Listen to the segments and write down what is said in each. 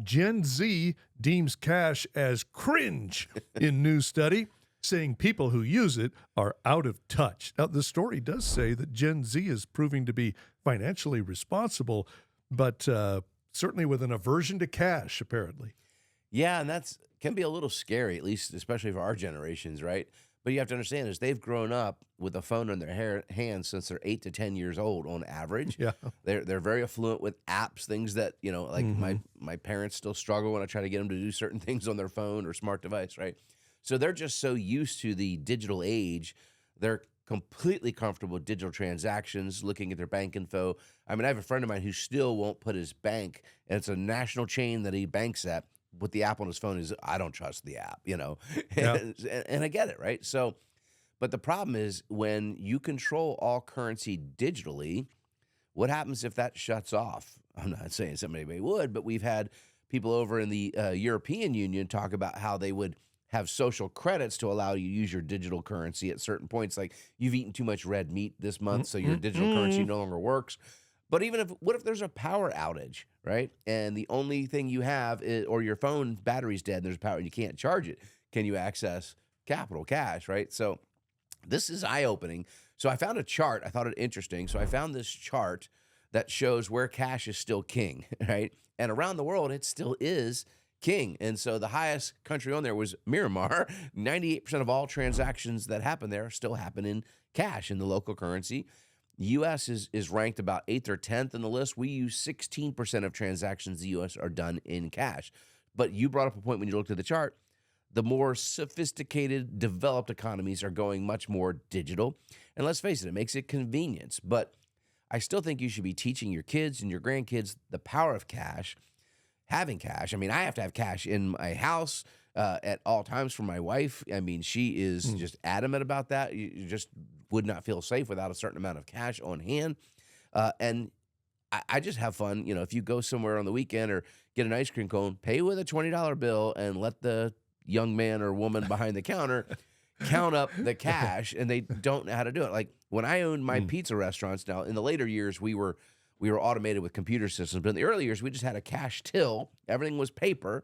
Gen Z deems cash as cringe in new study, saying people who use it are out of touch. Now, the story does say that Gen Z is proving to be financially responsible, but certainly with an aversion to cash, apparently. Yeah, and that's can be a little scary, at least especially for our generations, right? But you have to understand is they've grown up with a phone in their hands since they're 8 to 10 years old on average. Yeah. They're very affluent with apps, things that, like my parents still struggle when I try to get them to do certain things on their phone or smart device, right? So they're just so used to the digital age. They're completely comfortable with digital transactions, looking at their bank info. I mean, I have a friend of mine who still won't put his bank, and it's a national chain that he banks at, with the app on his phone. Is I don't trust the app, Yeah. and I get it, right? So, but the problem is when you control all currency digitally, what happens if that shuts off? I'm not saying somebody would, but we've had people over in the European Union talk about how they would have social credits to allow you to use your digital currency at certain points. Like you've eaten too much red meat this month, so your digital currency no longer works. But even what if there's a power outage, right? And the only thing you have is, or your phone battery's dead and there's power and you can't charge it. Can you access capital cash, right? So this is eye-opening. So I found a chart. I thought it interesting. So I found this chart that shows where cash is still king, right? And around the world, it still is king. And so the highest country on there was Myanmar. 98% of all transactions that happen there still happen in cash, in the local currency. U.S. is ranked about 8th or 10th in the list. We use 16% of transactions in the U.S. are done in cash. But you brought up a point when you looked at the chart. The more sophisticated, developed economies are going much more digital. And let's face it makes it convenience. But I still think you should be teaching your kids and your grandkids the power of cash, having cash. I mean, I have to have cash in my house at all times for my wife. I mean, she is just adamant about that. You just would not feel safe without a certain amount of cash on hand. And I just have fun. If you go somewhere on the weekend or get an ice cream cone, pay with a $20 bill and let the young man or woman behind the counter count up the cash, and they don't know how to do it. Like when I owned my pizza restaurants, now in the later years, we were automated with computer systems, but in the early years, we just had a cash till. Everything was paper.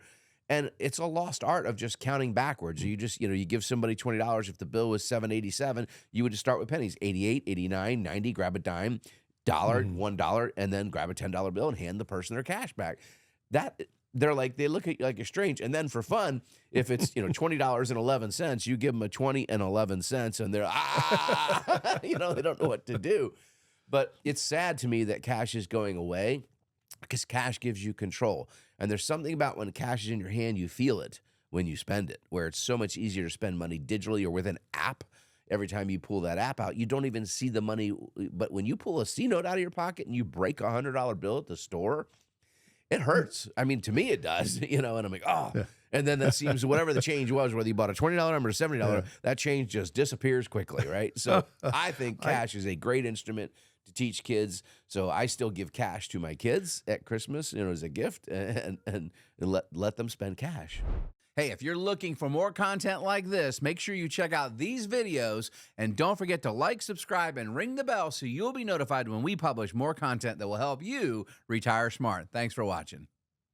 And it's a lost art of just counting backwards. You just, you give somebody $20. If the bill was $7.87, you would just start with pennies. 88, 89, 90, grab a dime, dollar, $1, and then grab a $10 bill and hand the person their cash back. They look at you like you're strange. And then for fun, if it's, $20.11, you give them a 20 and 11 cents, and they're, they don't know what to do. But it's sad to me that cash is going away, because cash gives you control. And there's something about when cash is in your hand, you feel it when you spend it, where it's so much easier to spend money digitally or with an app. Every time you pull that app out, you don't even see the money. But when you pull a C-note out of your pocket and you break a $100 bill at the store, it hurts. I mean, to me it does, and I'm like, oh. Yeah. And then that seems, whatever the change was, whether you bought a $20 number or $70, that change just disappears quickly, right? So I think cash is a great instrument to teach kids. So I still give cash to my kids at Christmas, as a gift, and let them spend cash. Hey, if you're looking for more content like this, make sure you check out these videos, and don't forget to like, subscribe, and ring the bell so you'll be notified when we publish more content that will help you retire smart. Thanks for watching.